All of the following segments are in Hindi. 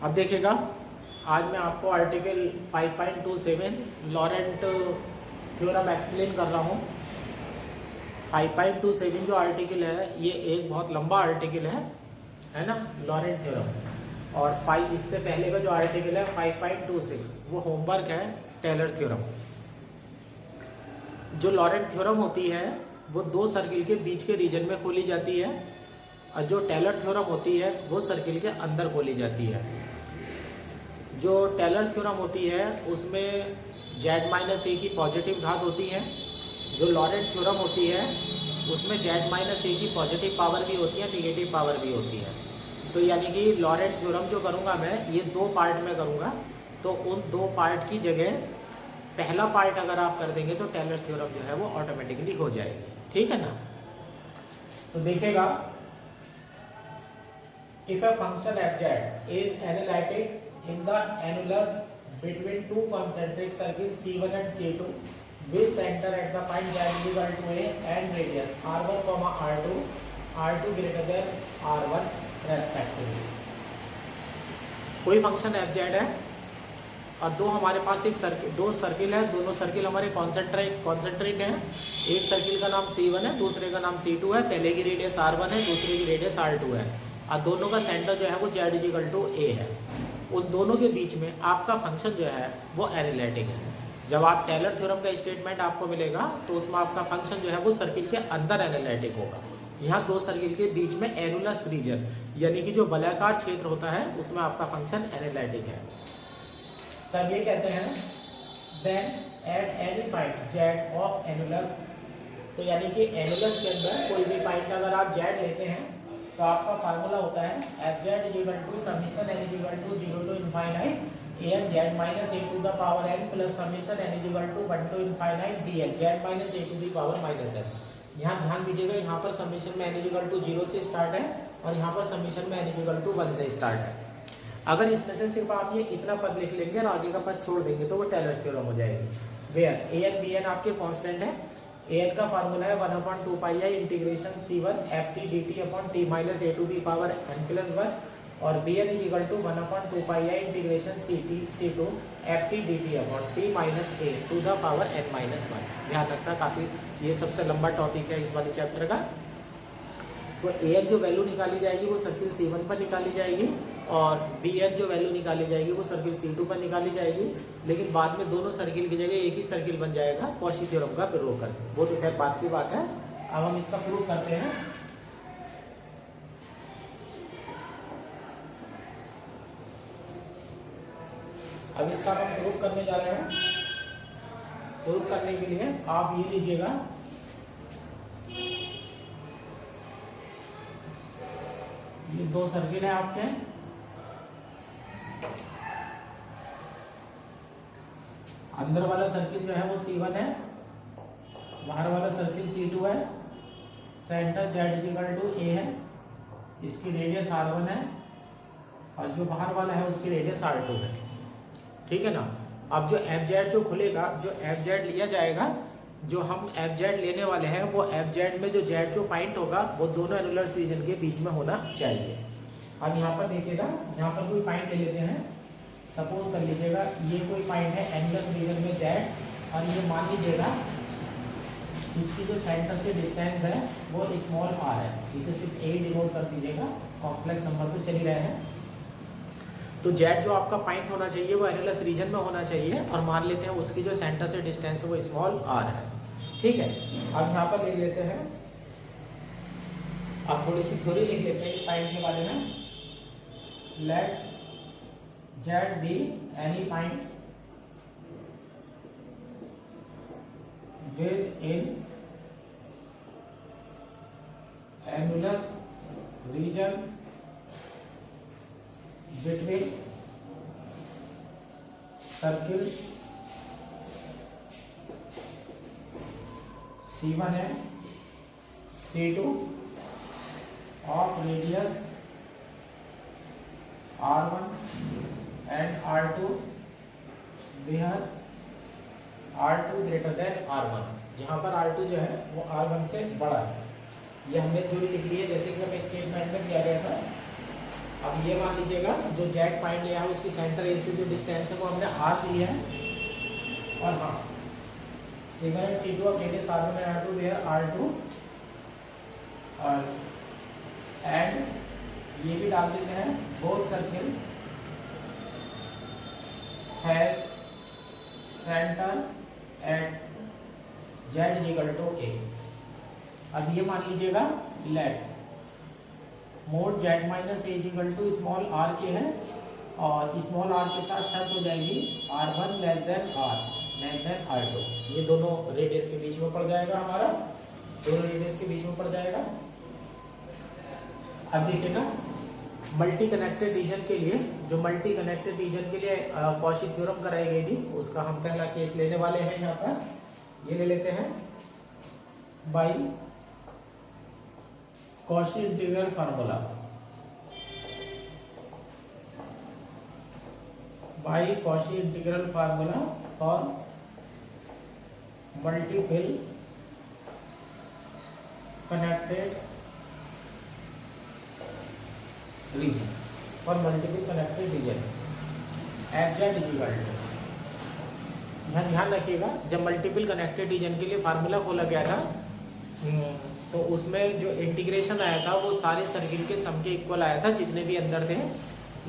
अब देखिएगा, आज मैं आपको आर्टिकल 5.27 लॉरेंट थ्योरम एक्सप्लेन कर रहा हूँ। 5.27 जो आर्टिकल है ये एक बहुत लंबा आर्टिकल है ना, लॉरेंट थ्योरम। और 5 इससे पहले का जो आर्टिकल है 5.26 वो होमवर्क है, टेलर थ्योरम। जो लॉरेंट थ्योरम होती है वो दो सर्किल के बीच के रीजन में खोली जाती है, और जो टेलर थ्योरम होती है वो सर्किल के अंदर खोली जाती है। जो टेलर थ्योरम होती है उसमें z-a की पॉजिटिव घात होती है। जो लॉरेंट थ्योरम होती है उसमें z-a की पॉजिटिव पावर भी होती है, निगेटिव पावर भी होती है। तो यानी कि लॉरेंट थ्योरम जो करूँगा मैं ये दो पार्ट में करूँगा, तो उन दो पार्ट की जगह पहला पार्ट अगर आप कर देंगे तो टेलर थ्योरम जो है वो ऑटोमेटिकली हो जाएगी। ठीक है ना। तो देखिएगा, if a function f(z) is analytic in the annulus between two concentric circles C1 and C2 with center at the point z is equal to a and radius r1, r2 greater than r1 respectively। कोई फंक्शन f(z) है और दो हमारे पास दो सर्किल है, दोनों सर्किल हमारे कॉन्सेंट्रिक हैं। एक सर्किल का नाम C1 है, दूसरे का नाम C2 है। पहले की रेडियस r1 है, दूसरे की रेडियस r2 है, और दोनों का सेंटर जो है वो z = a है। उन दोनों के बीच में आपका फंक्शन जो है वो एनालिटिक है। जब आप टेलर थ्योरम का स्टेटमेंट आपको मिलेगा तो उसमें आपका फंक्शन जो है वो सर्किल के अंदर एनालिटिक होगा। यहाँ दो सर्किल के बीच में एनुलस रीजन यानी कि जो वलयाकार क्षेत्र होता है उसमें आपका फंक्शन एनालिटिक है। तब ये कहते हैं then at any point z of annulus. तो यानी कि एनुलस के अंदर कोई भी पॉइंट अगर आप z लेते हैं तो आपका फार्मूला होता है f(z) = summation n = 0 to infinite an z minus a to the power n plus summation n = 1 to infinite dn z minus a to the power minus n। यहाँ ध्यान दीजिएगा, यहाँ पर समीशन में n = 0 से स्टार्ट है और यहाँ पर समीशन में n = 1 से स्टार्ट है। अगर इसमें से सिर्फ आप ये इतना पद लिख लेंगे और आगे का पद छोड़ देंगे तो वो टेलर थ्योरम हो जाएगी। वेयर an bn आपके कांस्टेंट है। an का फार्मूला है 1/2 pi integration c1 ft dt upon t minus a to the power n plus 1 और bn = 1/2 pi integration c2 ft dt upon t minus a to the power n minus 1। ध्यान रखना, काफ़ी ये सबसे लंबा टॉपिक है इस वाले चैप्टर का। तो an जो वैल्यू निकाली जाएगी वो सर्किल c1 पर निकाली जाएगी और bn जो वैल्यू निकाली जाएगी वो सर्किल c2 पर निकाली जाएगी। लेकिन बाद में दोनों सर्किल की जगह एक ही सर्किल बन जाएगा कॉची थ्योरम का प्रयोग करके। वो तो खैर बात की बात है। अब हम इसका प्रूव करते हैं। अब इसका हम प्रूव करने जा रहे हैं। प्रूव करने के लिए आप ये लीजिएगा, ये दो सर्किल है आपके। अंदर वाला सर्किल जो है वो C1 है, बाहर वाला सर्किल C2 है। सेंटर z = a है, इसकी रेडियस r1 है और जो बाहर वाला है उसकी रेडियस r2 है। ठीक है ना। अब जो f(z) जो खुलेगा, जो f(z) लिया जाएगा, जो हम f(z) लेने वाले हैं वो f(z) में जो z जो पॉइंट होगा वो दोनों एनुलर रीजन के बीच में होना चाहिए। अब यहाँ पर देखिएगा, यहाँ पर कोई पॉइंट ले लेते हैं। सपोज कर लीजिएगा ये कोई पॉइंट है एनुलर रीजन में z और ये मान लीजिएगा इसकी जो सेंटर से डिस्टेंस है वो स्मॉल r है। इसे सिर्फ a डिनोट कर दीजिएगा, कॉम्प्लेक्स नंबर तो चल ही रहे हैं। तो z जो आपका पॉइंट होना चाहिए वो एनुलस रीजन में होना चाहिए और मान लेते हैं उसकी जो सेंटर से डिस्टेंस है वो स्मॉल r है। ठीक है। अब यहाँ पर लिख लेते हैं, अब थोड़ी सी थ्योरी लिख लेते हैं इस पॉइंट के बारे में। Let z be any point within annulus region between circle C1 and C2 of radius R1 and R2 where R2 greater than R1, जहाँ पर R2 जो है वो R1 से बड़ा है। ये हमने थ्योरी लिख ली है जैसे कि हमें स्टेटमेंट में दिया गया था। अब ये मान लीजिएगा जो जेड पॉइंट लिया है उसकी सेंटर ए से जो डिस्टेंस है वो हमने आर लिया है, और हाँ C1 and C2 of radius R1 and R2 where R2 और एंड ये भी डाल देते हैं both circle has centre at Z equal to A। अब ये मान लीजिएगा let mod Z minus A equal to small r के है, और स्मॉल r के साथ शर्त हो जाएगी R1 लेस देन R2। ये दोनों रेडियस के बीच में पड़ जाएगा, हमारा दोनों रेडियस के बीच में पड़ जाएगा। अब देखिएगा मल्टी कनेक्टेड रीजन के लिए, जो मल्टी कनेक्टेड रीजन के लिए कॉची थ्योरम कराई गई थी, उसका हम पहला केस लेने वाले हैं। यहाँ पर ये ले लेते हैं by Cauchy integral formula, by Cauchy integral formula for multiple connected region, for multiple connected region F Z equal to. यहाँ ध्यान रखिएगा जब मल्टीपल कनेक्टेड रीजन के लिए फार्मूला खोला गया था तो उसमें जो इंटीग्रेशन आया था वो सारे सर्किल के सम के इक्वल आया था जितने भी अंदर थे।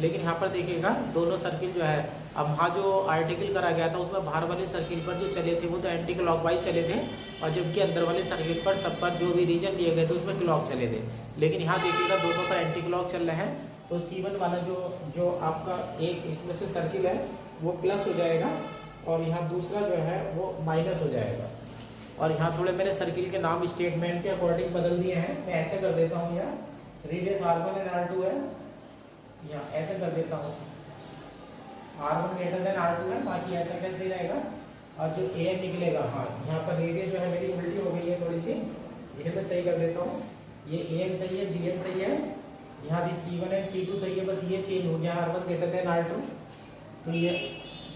लेकिन यहाँ पर देखिएगा दोनों सर्किल जो है, अब वहाँ जो आर्टिकल करा गया था उसमें बाहर वाले सर्किल पर जो चले थे वो तो एंटी क्लॉकवाइज चले थे, और जबकि अंदर वाले सर्किल पर सब पर जो भी रीजन दिए गए थे उसमें क्लॉक चले थे। लेकिन यहाँ देखिएगा दोनों पर एंटी क्लॉक चल रहे हैं, तो C1 वाला जो आपका एक इसमें से सर्किल है वो प्लस हो जाएगा, और यहाँ दूसरा जो है वो माइनस हो जाएगा। और यहाँ थोड़े मैंने सर्किल के नाम स्टेटमेंट के अकॉर्डिंग बदल दिए हैं। मैं ऐसे कर देता हूँ, यहाँ रेडियस R1 और R2 है, यहाँ ऐसे कर देता हूँ R1 ग्रेटर देन R2 है, बाकी ऐसा कैसे रहेगा। और जो AN निकलेगा, हाँ यहाँ पर रेडियस जो है मेरी उल्टी हो गई है थोड़ी सी, ये मैं सही कर देता हूँ। ये AN सही है, BN सही है, यहाँ भी C1 एंड C2 सही है, बस ये चेंज हो गया R1 ग्रेटर देन R2। तो ये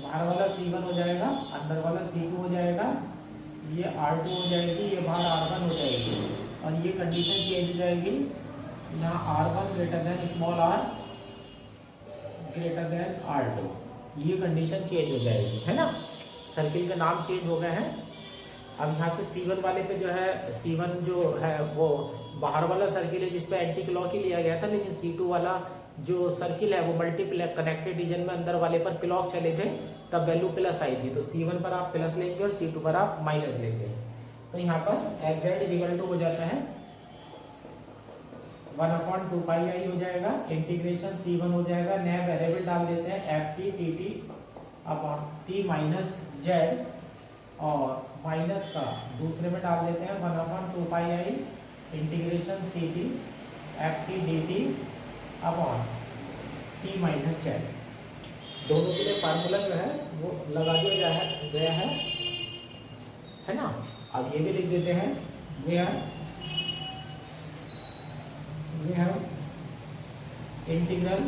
बाहर वाला C1 हो जाएगा, अंदर वाला C2 हो जाएगा, ये R2 हो जाएगी, ये बाहर R1 हो जाएगी, और ये कंडीशन चेंज हो जाएगी, यहाँ R1 greater than small r greater than R2, ये कंडीशन चेंज हो जाएगी, है ना। सर्किल के नाम चेंज हो गए हैं। अब यहाँ से C1 वाले पे जो है, C1 जो है वो बाहर वाला सर्किल है जिसपे एंटी क्लॉक ही लिया गया था, लेकिन C2 वाला जो सर्किल है वो मल्टीपल कनेक्टेड रीजन में अंदर वाले पर क्लॉक चले थे, तब वैल्यू प्लस आई थी। तो C1 पर आप प्लस लेंगे और C2 पर आप माइनस लेंगे। तो यहाँ पर एफ जेड इक्वल टू हो जाता है 1/2 पाई आई हो जाएगा, इंटीग्रेशन C1 हो जाएगा, नया वेरिएबल डाल देते हैं f t t t upon T minus z, और माइनस का दूसरे में डाल देते हैं 1/2 पाई आई integration C T F T D T upon T minus z. दोनों के लिए फार्मूला जो है वो लगा दिया गया है ना। अब ये भी लिख देते हैं, we have integral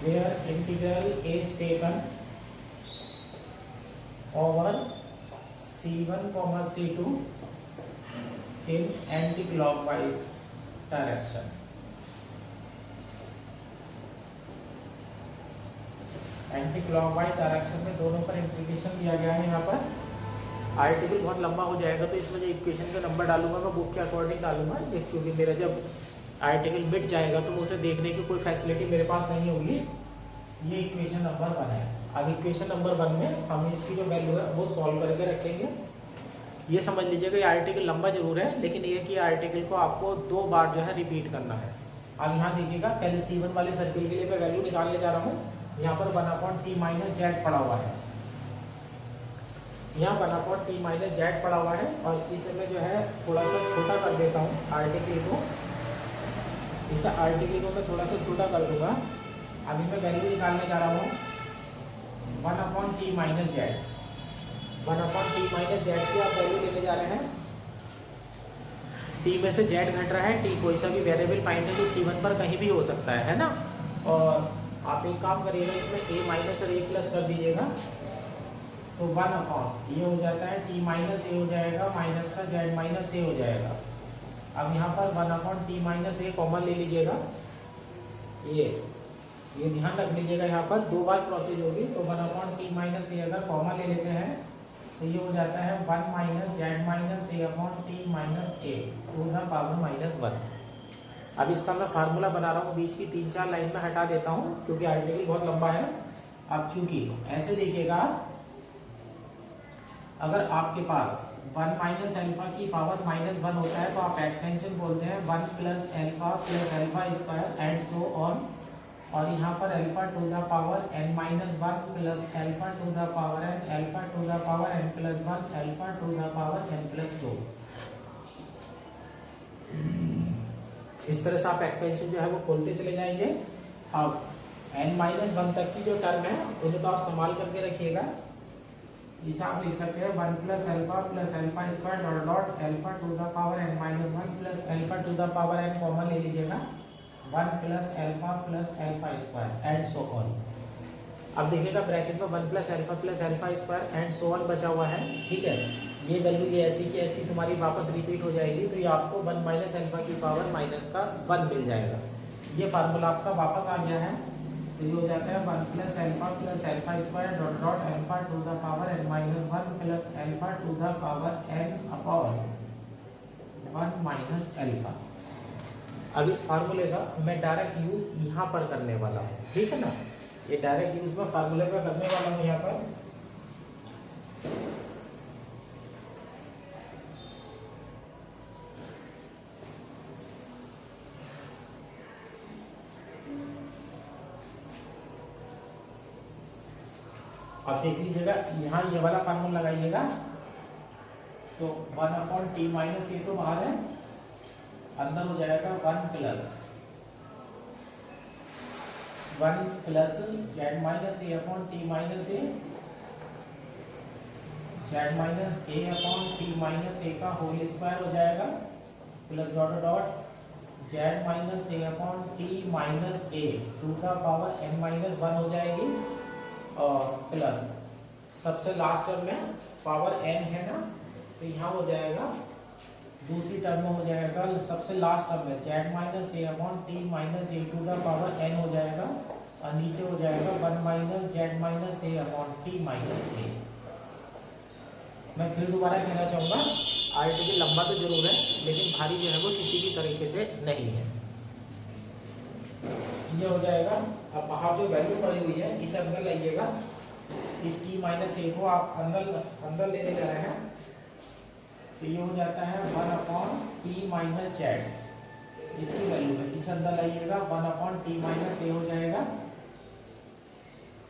where integral is taken over C1, C2 in anti-clockwise direction। Anti clockwise direction में दोनों पर इंटीग्रेशन दिया गया है। यहाँ पर आर्टिकल बहुत लंबा हो जाएगा तो इसमें जो इक्वेशन का नंबर डालूंगा मैं बुक के अकॉर्डिंग डालूंगा, क्योंकि मेरा जब आर्टिकल मिट जाएगा तो उसे देखने की कोई फैसिलिटी मेरे पास नहीं होगी। ये इक्वेशन नंबर 1 है। अब इक्वेशन नंबर 1 में हम इसकी जो वैल्यू है वो सॉल्व करके रखेंगे। ये समझ लीजिएगा ये आर्टिकल लंबा जरूर है, लेकिन ये कि आर्टिकल को आपको 2 बार जो है रिपीट करना है। अब यहाँ देखिएगा पहले C1 वाले सर्किल के लिए मैं वैल्यू निकालने जा रहा हूँ। यहाँ पर 1/t माइनस जेड पड़ा हुआ है, यहाँ 1/t माइनस जेड पड़ा हुआ है, और इसे मैं जो है थोड़ा सा छोटा कर देता हूँ आर्टिकल को। इस आर्टिकल को मैं थोड़ा सा छोटा कर दूंगा। अभी मैं वैल्यू निकालने जा रहा हूँ 1/t minus Z. 1/t minus Z की आप वैल्यू लेने जा रहे हैं। t में से z घट रहा है, t कोई सा भी वेरिएबल पॉइंट है जो C1 पर कहीं भी हो सकता है ना। और आप एक काम करिएगा, इसमें a माइनस और a प्लस कर दीजिएगा, तो 1 ये हो जाता है t माइनस a हो जाएगा, माइनस का z माइनस a हो जाएगा। अब यहाँ पर 1/t माइनस ए कॉमन ले लीजिएगा, ये ध्यान रख लीजिएगा, यहाँ पर 2 बार प्रोसेस होगी, तो 1/t माइनस ए अगर कॉमन ले लेते हैं तो ये हो जाता है 1 minus Z minus A upon T minus A to the power -1। अब इसका मैं फार्मूला बना रहा हूँ, बीच की 3-4 लाइन में हटा देता हूँ क्योंकि आर्टिकल बहुत लंबा है। अब चूंकि ऐसे देखिएगा, अगर आपके पास 1 माइनस अल्फा की पावर -1 होता है तो आप एक्सटेंशन बोलते हैं 1 plus alpha square and so on, और यहाँ पर alpha two the power n-1 plus alpha two the power n, alpha two the power n+1, alpha two the power n+2। इस तरह से आप एक्सपेंशन जो है वो खोलते चले जाएंगे। अब n-1 तक की जो टर्म है उन्हें तो आप संभाल करके रखिएगा। इसे आप लिख सकते हैं 1 plus alpha square dot dot alpha two the power n-1 plus alpha two the power n common ले लीजिएगा, 1 plus alpha square and so on. अब देखिएगा ब्रैकेट में 1 plus alpha square and so on बचा हुआ है, ठीक है। ये वैल्यू ये ऐसी की ऐसी तुम्हारी वापस रिपीट हो जाएगी, तो ये आपको 1 माइनस अल्फा की पावर -1 मिल जाएगा। ये फार्मूला आपका वापस आ गया है, तो ये हो जाता है 1 plus alpha square dot dot alpha two the power n-1 plus alpha two the power n upon 1 minus alpha. अब इस फार्मूले का मैं डायरेक्ट यूज यहाँ पर करने वाला हूँ, ठीक है ना। ये डायरेक्ट यूज में फार्मूले का करने वाला हूँ यहाँ पर। आप देख लीजिएगा, यहाँ ये वाला फार्मूला लगाइएगा, तो 1/t माइनस ए तो बाहर है, अंदर हो जाएगा 1 plus Z minus A upon T minus A, Z minus A upon T minus ए का होल स्क्वायर हो जाएगा, plus dot dot Z minus A upon T minus A to the power n-1 हो जाएगी, और प्लस सबसे लास्ट टर्म में पावर n है ना, तो यहाँ हो जाएगा दूसरी टर्म में हो जाएगा सबसे लास्ट टर्म में Z minus A upon T minus A to the power n हो जाएगा, और नीचे हो जाएगा 1 minus Z minus A upon T minus A. मैं फिर दोबारा कहना चाहूँगा, आर्टिकल लंबा तो जरूर है लेकिन भारी जो है वो किसी भी तरीके से नहीं है। ये हो जाएगा। अब बाहर जो वैल्यू पड़ी हुई है इसे अंदर लाइएगा, इस टी माइनस ए को आप अंदर लेने जा रहे हैं, तो ये हो जाता है 1/t माइनस जेड, इसकी वैल्यू है इस अंदर लाइएगा, 1/t माइनस ए हो जाएगा,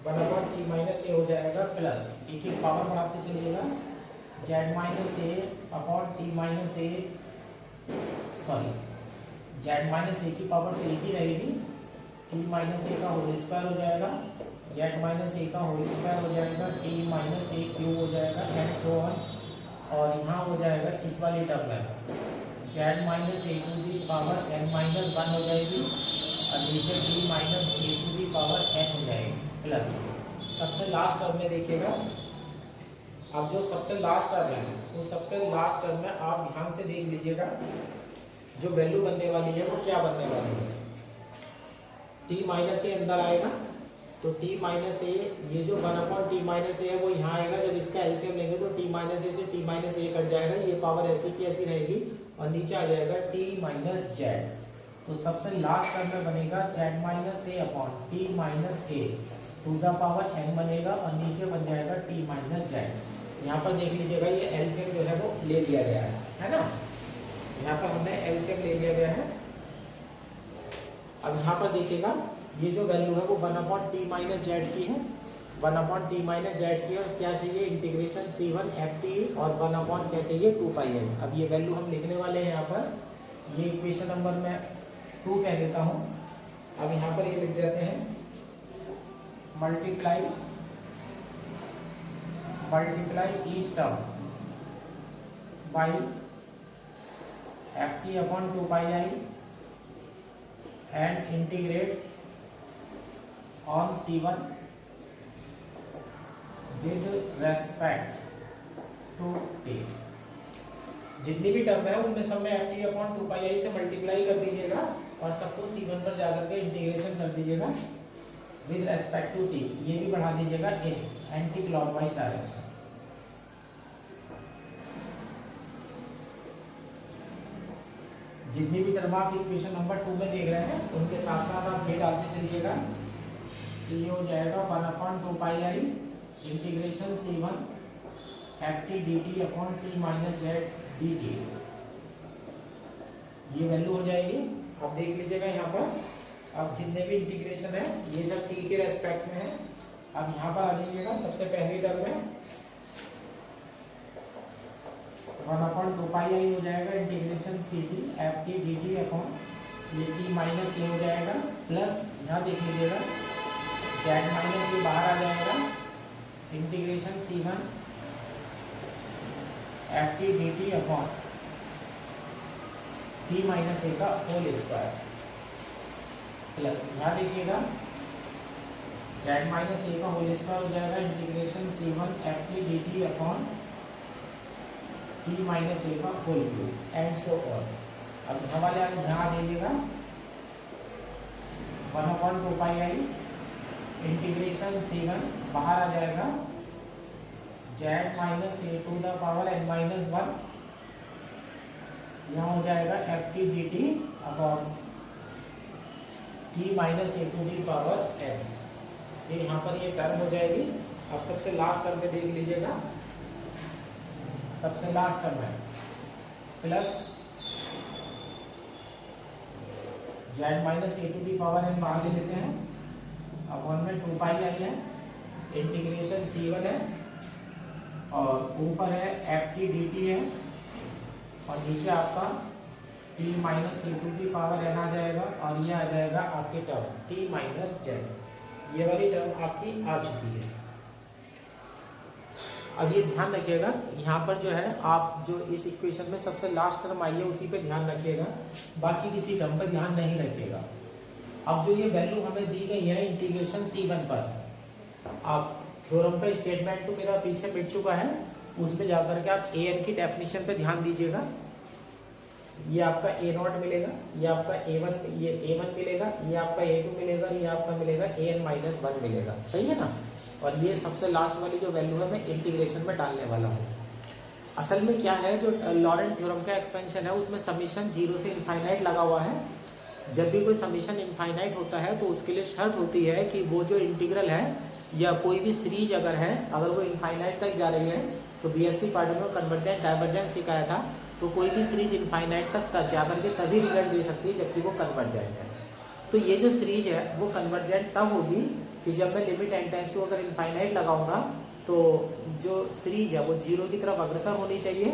1/t माइनस ए हो जाएगा, प्लस एक एक पावर बढ़ाते चलिएगा, Z minus A upon T minus A, sorry Z minus a की पावर तो एक ही रहेगी, टी माइनस ए का होल स्क्वायर हो जाएगा, जेड माइनस ए का होल स्क्वायर हो जाएगा, टी माइनस ए क्यूब हो जाएगा एंड सो ऑन। और यहाँ हो जाएगा इस वाली टर्म में Z minus A to the power n-1 हो जाएगी, और नीचे T minus A to the power n हो जाएगी, प्लस सबसे लास्ट टर्म में देखिएगा। अब जो सबसे लास्ट टर्म है उस सबसे लास्ट टर्म में आप ध्यान से देख लीजिएगा, जो वैल्यू बनने वाली है वो क्या बनने वाली है। टी माइनस ए अंदर आएगा, तो t माइनस ए, ये जो 1/t माइनस ए है वो यहाँ आएगा, जब इसका एलसीएम लेंगे तो t माइनस ए से t माइनस ए कट जाएगा, ये पावर ऐसी की ऐसी रहेगी, और नीचे आ जाएगा t माइनस जेड। तो सबसे लास्ट टर्म में बनेगा Z minus A upon T minus A to the power n बनेगा, और नीचे बन जाएगा t माइनस जेड। यहाँ पर देख लीजिएगा ये एलसीएम जो है वो ले लिया गया है ना, यहाँ पर हमने एलसीएम ले लिया गया है। अब यहाँ पर देखिएगा ये जो वैल्यू है वो 1/t माइनस जेड की है, 1/t माइनस जेड की, और क्या चाहिए इंटीग्रेशन c1 ft, और 1/ क्या चाहिए 2πi। अब ये वैल्यू हम लिखने वाले हैं यहाँ पर, ये इक्वेशन नंबर मैं 2 कह देता हूँ। अब यहाँ पर ये लिख देते हैं multiply each term by ft upon 2πi and integrate on C1 with respect to t। जितनी भी टर्म है उनमें सब में एफ टी अपॉन 2 पाई आई से मल्टीप्लाई कर दीजिएगा और सबको C1 पर जाकर के इंटीग्रेशन कर दीजिएगा विद रेस्पेक्ट टू टी। ये भी बढ़ा दीजिएगा इन एंटी क्लॉकवाइज डायरेक्शन। जितनी भी टर्म आप इक्वेशन नंबर 2 में देख रहे हैं उनके साथ साथ आप ये डालते चलिएगा कि ये हो जाएगा 1/2 पाई आई integration C1 f T D T upon T minus z d t. ये वैल्यू हो जाएगी, आप देख लीजिएगा यहाँ पर। अब जितने भी इंटीग्रेशन है ये सब टी के रेस्पेक्ट में है। अब यहाँ पर आ जाइएगा, सबसे पहली टर्म है 1/2 पाई आई हो जाएगा integration C T F T D T upon ये टी माइनस ये हो जाएगा प्लस यहाँ देख लीजिएगा जेड माइनस ये बाहर आ जाएगा integration C1 f T D T upon T minus ए का होल स्क्वायर प्लस यहाँ देखिएगा जेड माइनस ए का होल स्क्वायर हो जाएगा integration C1 f T D T upon T minus ए का whole cube and so on. अब हमारे यहाँ दीजिएगा 1/2 पाई आई इंटीग्रेशन C1 बाहर आ जाएगा Z minus A to the power n minus 1 यहाँ हो जाएगा F T D T upon T minus A to the power n। ये यहाँ पर ये टर्म हो जाएगी। अब सबसे लास्ट टर्म पे देख लीजिएगा, सबसे लास्ट टर्म है plus Z minus A to the power n बाहर ले लेते हैं अपॉन में 2 पाई आई है इंटीग्रेशन C1 है और ऊपर है एफ टी डी टी है और नीचे आपका t minus A to the power n आ जाएगा और ये आ जाएगा आपकी टर्म t माइनस जेड। ये वाली टर्म आपकी आ चुकी है। अब ये ध्यान रखिएगा यहाँ पर जो है आप जो इस इक्वेशन में सबसे लास्ट टर्म आई है उसी पे ध्यान रखिएगा, बाकी किसी टर्म पर ध्यान नहीं रखिएगा। अब जो ये वैल्यू हमें दी गई है इंटीग्रेशन C1 पर, आप थ्योरम का स्टेटमेंट तो मेरा पीछे मिट चुका है, उस पर जाकर के आप an की डेफिनेशन पे ध्यान दीजिएगा। ये आपका a0 मिलेगा, ये आपका a1 मिलेगा, ये आपका a2 मिलेगा, ये आपका मिलेगा an-1 मिलेगा, सही है ना। और ये सबसे लास्ट वाली जो वैल्यू है मैं इंटीग्रेशन में डालने वाला हूँ। असल में क्या है, जो लॉरेंट थ्योरम का एक्सपेंशन है उसमें समीशन 0 से इनफाइनाइट लगा हुआ है। जब भी कोई समीशन इनफाइनाइट होता है तो उसके लिए शर्त होती है कि वो जो इंटीग्रल है या कोई भी सीरीज अगर है, अगर वो इनफाइनाइट तक जा रही है, तो बीएससी पार्ट में कन्वर्जेंट डाइवर्जेंट सिखाया था, तो कोई भी सीरीज इनफाइनाइट तक जा करके तभी रिजल्ट दे सकती है जबकि वो कन्वर्जेंट है। तो ये जो सीरीज है वो कन्वर्जेंट तब होगी कि जब मैं लिमिट n टेंड्स टू अगर इनफाइनाइट लगाऊंगा तो जो सीरीज है वो 0 की तरफ अग्रसर होनी चाहिए।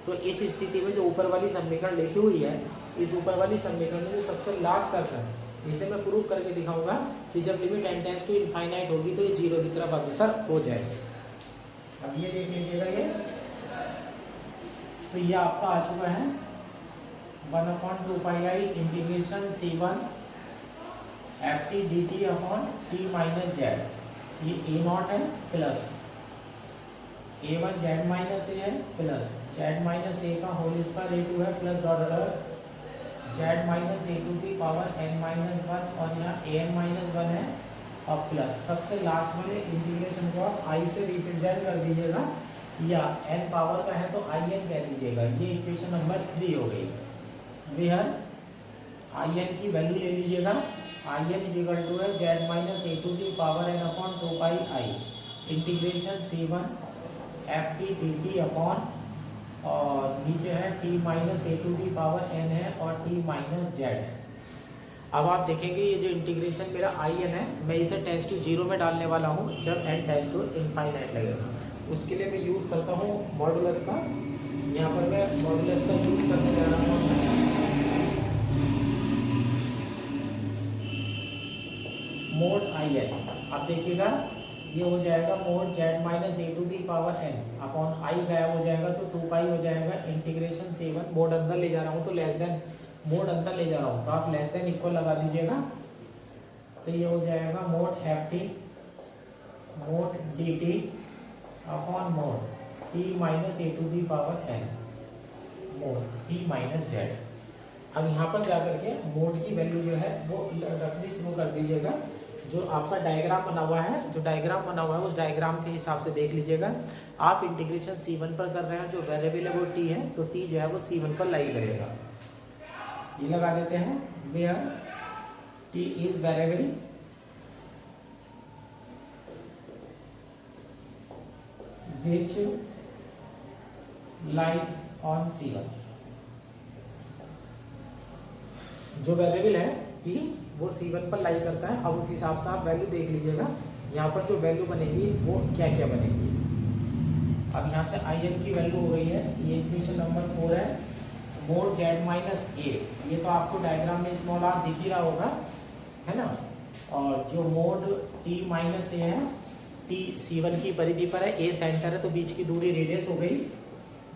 तो इस स्थिति में जो ऊपर वाली समीकरण लिखी हुई है, इस ऊपर वाली समीकरण में जो सबसे लास्ट टर्म है इसे मैं प्रूव करके दिखाऊंगा कि जब limit n tends to infinite होगी तो ये 0 की तरफ अग्रसर हो जाएगी। अब ये देख लीजिएगा, ये तो ये आपका आ चुका है 1/2 पाई आई integration C1 f T D T upon T minus z. ये a0 है प्लस a1 जेड माइनस ए है प्लस जेड माइनस ए का होल स्क्वायर a2 है plus dot dot Z minus A to की पावर n-1 और यहाँ an-1 है और प्लस सबसे लास्ट वाले इंटीग्रेशन को आप i से रिप्रेजेंट कर दीजिएगा या n पावर का है तो in कह दीजिएगा। ये इक्वेशन नंबर 3 हो गई। वेयर in की वैल्यू ले लीजिएगा, in इक्वल टू है जेड माइनस ए टू की पावर n अपॉन 2 पाई आई integration C1 f T D T upon और नीचे है t माइनस ए टू की पावर n है और t माइनस जेड। अब आप देखेंगे ये जो इंटीग्रेशन मेरा in है मैं इसे टेंस टू 0 में डालने वाला हूँ जब n टेंस टू इनफाइनाइट लगेगा। उसके लिए मैं यूज़ करता हूँ मॉडुलस का। यहाँ पर मैं मॉडुलस का यूज़ करने जा रहा हूँ मोड in। अब देखिएगा ये हो जाएगा mod Z minus A to the power n upon I गायब हो जाएगा तो 2 पाई हो जाएगा इंटीग्रेशन C1। मोड अंदर ले जा रहा हूँ तो लेस देन, मोड अंदर ले जा रहा हूँ तो आप लेस देन इक्वल लगा दीजिएगा। तो ये हो जाएगा mod F T mod D T upon mod T minus A to the power n। Mod T minus Z. अब यहाँ पर जाकर के मोड की वैल्यू जो है वो रखनी शुरू कर दीजिएगा। जो आपका डायग्राम बना हुआ है, जो डायग्राम बना हुआ है उस डायग्राम के हिसाब से देख लीजिएगा। आप इंटीग्रेशन C1 पर कर रहे हैं, जो वेरिएबल है वो t है, तो t जो है वो C1 पर लाई करेगा। ये लगा देते हैं, where t is variable which lie on C1। जो वेरिएबल है कि वो C1 पर लाई करता है। अब उस हिसाब से आप वैल्यू देख लीजिएगा, यहाँ पर जो वैल्यू बनेगी वो क्या क्या बनेगी। अब यहाँ से IN की वैल्यू हो गई है, ये इक्वेशन नंबर 4 है, मोड जेड माइनस ए। ये तो आपको डायग्राम में स्मॉल आर दिख ही रहा होगा, है ना। और जो मोड टी माइनस ए है, टी C1 की परिधि पर है, ए सेंटर है, तो बीच की दूरी रेडियस हो गई,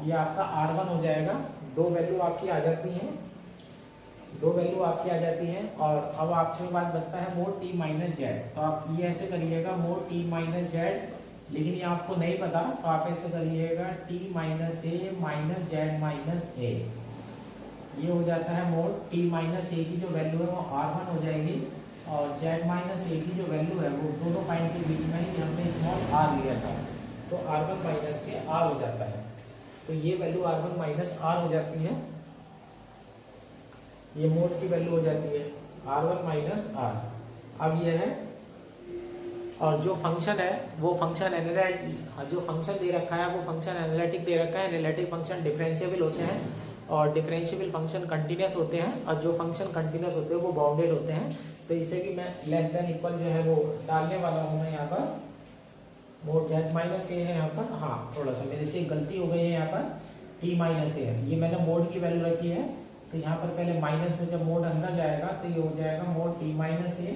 ये आपका R1 हो जाएगा। दो वैल्यू आपकी आ जाती हैं, दो वैल्यू आपकी आ जाती हैं। और अब आपके पास बचता है मोड टी माइनस जेड। तो आप ये ऐसे करिएगा, मोड टी माइनस जेड, लेकिन ये आपको नहीं पता तो आप ऐसे करिएगा T minus A minus Z minus ए। ये हो जाता है मोड टी माइनस ए की जो वैल्यू है वो R1 हो जाएगी, और जेड माइनस ए की जो वैल्यू है वो दोनों पॉइंट के बीच में ही हमने स्मॉल आर लिया था, तो R1 माइनस के आर हो जाता है। तो ये वैल्यू R1 माइनस आर हो जाती है, ये मोड की वैल्यू हो जाती है R1 माइनस आर। अब ये है, और जो फंक्शन है वो फंक्शन जो फंक्शन दे रखा है वो फंक्शन एनालिटिक दे रखा है। एनालिटिक फंक्शन डिफरेंशिएबल होते हैं और डिफरेंशिएबल फंक्शन कंटिन्यूस होते हैं, और जो फंक्शन कंटिन्यूस होते हैं वो बाउंडेड होते हैं। तो इसे भी मैं लेस देन इक्वल जो है वो डालने वाला हूँ मैं यहाँ पर। मोड जेड माइनस ए है यहाँ पर, हाँ थोड़ा सा मेरे से गलती हो गई है, यहाँ पर टी माइनस ए है, ये मैंने मोड की वैल्यू रखी है। तो यहाँ पर पहले माइनस में जब मोड अंदर जाएगा तो ये हो जाएगा mod T minus a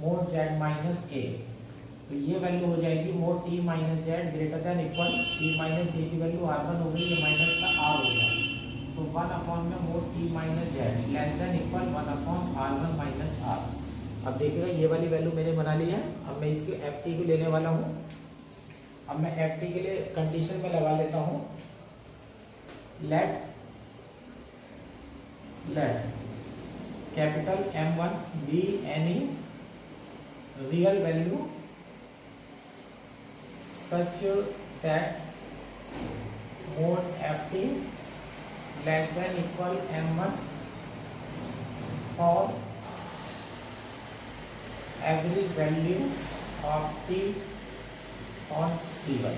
mod Z minus a. तो ये वैल्यू हो जाएगी mod T minus z greater than equal t minus a की वैल्यू R1 हो गई, ये माइनस का R हो गया, तो 1 अपॉन में mode T minus Z less than equal 1 upon R1 minus R। अब देखिएगा ये वाली वैल्यू मैंने बना ली है। अब मैं इसकी FT को लेने वाला हूँ। अब मैं FT के लिए कंडीशन में लगा लेता हूँ, let capital M1 B any real value such that mode FT less than equal M1 for average value of T on C1।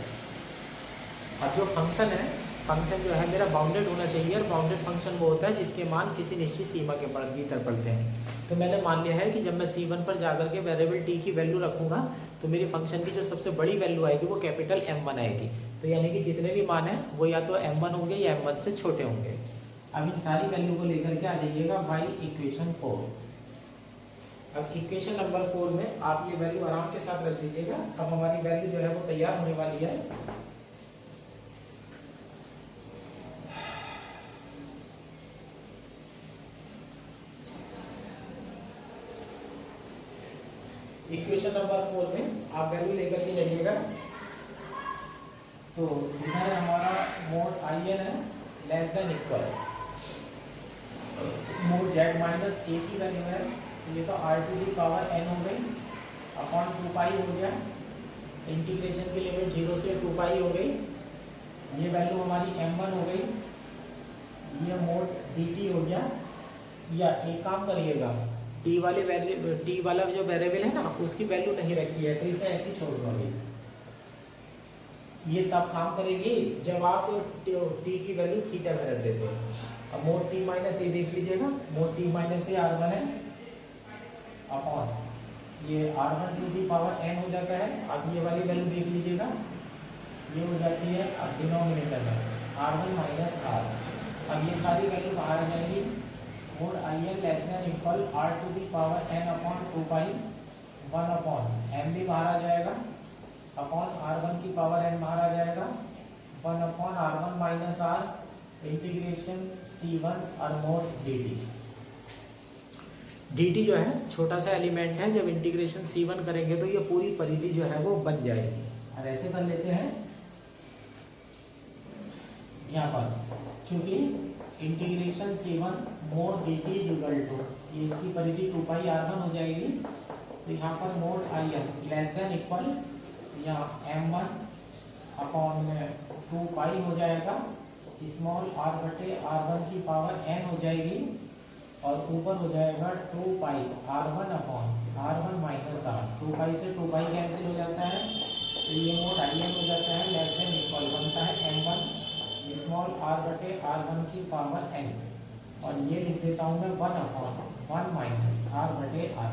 अब जो फंक्शन है, फंक्शन जो है मेरा बाउंडेड होना चाहिए, और बाउंडेड फंक्शन वो होता है जिसके मान किसी निश्चित सीमा के भीतर पड़ते हैं। तो मैंने मान लिया है कि जब मैं C1 पर जाकर के वेरिएबल t की वैल्यू रखूंगा तो मेरी फंक्शन की जो सबसे बड़ी वैल्यू आएगी वो कैपिटल M1 आएगी। तो यानी कि जितने भी मान हैं वो या तो M1 होंगे या M1 से छोटे होंगे। अब इन सारी वैल्यू को लेकर के आ जाइएगा बाई इक्वेशन 4। अब इक्वेशन नंबर 4 में आप ये वैल्यू आराम के साथ रख दीजिएगा। अब हमारी वैल्यू जो है वो तैयार होने वाली है। इक्वेशन नंबर 4 में आप वैल्यू लेकर के जाइएगा। तो इधर हमारा मोड IN है less than equal mod Z minus a की वैल्यू है, ये तो R⁴ हो गई अपॉन 2π हो गया, इंटीग्रेशन की लिमिट 0 से 2π हो गई। ये वैल्यू हमारी M1 हो गई, ये मोड dt हो गया। या एक काम करिएगा, टी वाले वैल्यू टी वाला जो वेरिएबल है ना उसकी वैल्यू नहीं रखी है, तो इसे ऐसे ही छोड़ दोगे। ये तब काम करेगी जब आप टी की वैल्यू थीटा में रख देते हो। अब मोड टी माइनस ए देख लीजिएगा, मोड टी माइनस ए R1 है अपॉन ये R1 to the power n हो जाता है। अब ये वाली वैल्यू देख लीजिएगा, ये हो जाती है अब डिनोमिनेटर में R1 माइनस R। अब ये सारी वैल्यू बाहर आ जाएंगी, mod IN less than equal R to the power n upon 2π 1 upon m भी बाहर आ जाएगा, अपॉन R1 की पावर n बाहर आ जाएगा, 1 upon R1 minus R integration C1 और मोड dt जो है छोटा सा एलिमेंट है, जब इंटीग्रेशन C1 करेंगे तो ये पूरी परिधि जो है वो बन जाएगी। और ऐसे कर लेते हैं यहाँ पर चूंकि integration C1 mod dt equal to, ये इसकी परिधि 2 पाई R1 हो जाएगी। तो यहाँ पर mode IM less than equal या M1 अपॉन 2 पाई हो जाएगा, स्मॉल r बटे R1 की पावर n हो जाएगी, और ऊपर हो जाएगा 2 पाई R1 upon R1 minus R। 2 पाई से 2 पाई कैंसिल हो जाता है, तो ये मोड IM हो जाता है, लेस देन इक्वल बनता है M1 स्मॉल r बटे R1 की पावर n, और ये लिख देता हूँ मैं 1 अपॉन 1 माइनस r बटे R।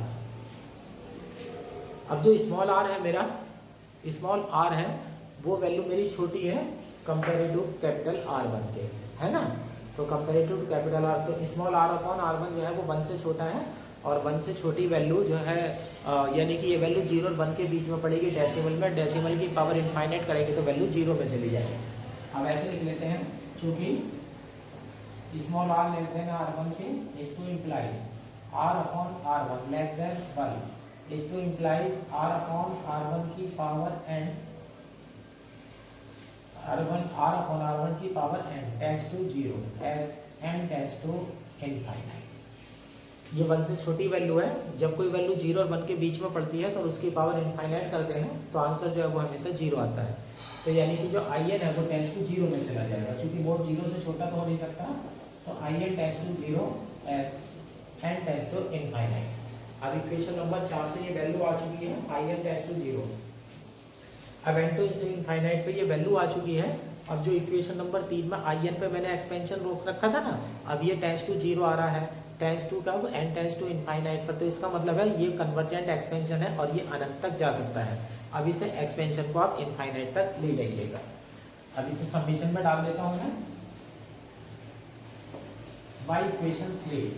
अब जो स्मॉल r है मेरा, स्मॉल r है वो वैल्यू मेरी छोटी है कंपेरेटिव कैपिटल R1 के, है ना। तो कंपेरेटिव कैपिटल R, तो स्मॉल r अपॉन R1 जो है वो 1 से छोटा है, और 1 से छोटी वैल्यू जो है यानी कि ये वैल्यू 0 और 1 के बीच में पड़ेगी डेसिमल में। डेसिमल की पावर इनफाइनाइट करेंगे तो वैल्यू 0 में चली जाएगी। अब ऐसे लिख लेते हैं, चूँकि small r less than R1 के, इस टू implies r upon R1 less than 1, इस टू इम्प्लाइज r अपॉन R1 की power n, r upon R1 की power n tends to 0 as n tends to infinite. ये 1 से छोटी वैल्यू है, जब कोई वैल्यू 0 और 1 के बीच में पड़ती है तो उसकी पावर इनफाइनाइट करते हैं तो आंसर जो है वो हमेशा 0 आता है। तो यानी कि जो IN है वो टेंड्स टू 0 में चला जाएगा, क्योंकि मोड 0 से छोटा तो हो नहीं सकता, तो IN tends to 0 as n tends to infinite. अब इक्वेशन नंबर 4 से ये वैल्यू आ चुकी है, IN टेंड्स टू 0। अब n टू इनफाइनाइट पे ये वैल्यू आ चुकी है। अब जो इक्वेशन नंबर 3 में IN पे मैंने एक्सपेंशन रोक रखा था ना, अब ये टेंड्स टू 0 आ रहा है, टेंड्स टू कब, n टेंड्स टू इनफाइनाइट पर। तो इसका मतलब है ये कन्वर्जेंट एक्सपेंशन है और ये अनंत तक जा सकता है। अब इसे एक्सपेंशन को आप इनफाइनाइट तक ले जाइएगा। अब इसे समीशन में डाल देता हूँ मैं, बाई इक्वेशन 3।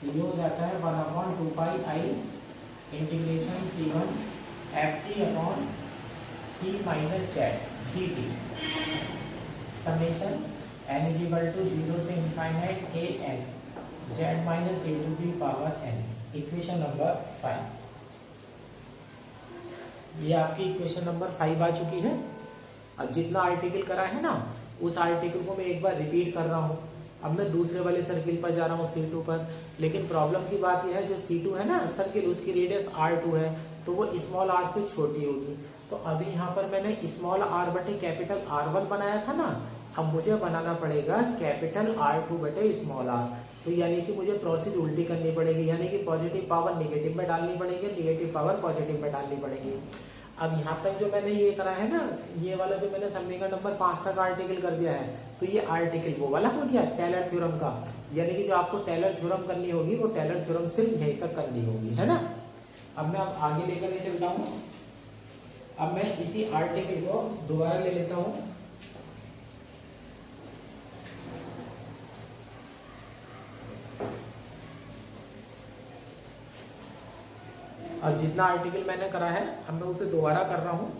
तो ये हो जाता है 1 upon 2 pi I integration C1 FT upon T minus Z dt summation n is equal to 0 से infinite a n z minus a to the power n। Equation number 5, ये आपकी इक्वेशन नंबर 5 आ चुकी है। अब जितना आर्टिकल करा है ना, उस आर्टिकल को मैं एक बार रिपीट कर रहा हूँ। अब मैं दूसरे वाले सर्किल पर जा रहा हूँ C2 पर, लेकिन प्रॉब्लम की बात यह है जो C2 है ना सर्किल, उसकी रेडियस R2 है, तो वो स्मॉल r से छोटी होगी। तो अभी यहाँ पर मैंने स्मॉल r बटे कैपिटल R1 बनाया था ना, अब मुझे बनाना पड़ेगा कैपिटल R2 बटे स्मॉल r। तो यानी कि मुझे प्रोसेस उल्टी करनी पड़ेगी, यानी कि पॉजिटिव पावर नेगेटिव में डालनी पड़ेगी, नेगेटिव पावर पॉजिटिव में डालनी पड़ेगी। अब यहाँ तक जो मैंने ये करा है ना, ये वाला जो मैंने समीकरण नंबर 5 तक आर्टिकल कर दिया है, तो ये आर्टिकल वो वाला हो गया टेलर थ्योरम का। यानी कि जो आपको टेलर थ्योरम करनी होगी वो टेलर थ्योरम सिर्फ यहीं तक करनी होगी, है ना। अब मैं आगे लेकर के चलता हूँ। अब मैं इसी आर्टिकल को दोबारा ले लेता हूँ। अब जितना आर्टिकल मैंने करा है अब मैं उसे दोबारा कर रहा हूँ।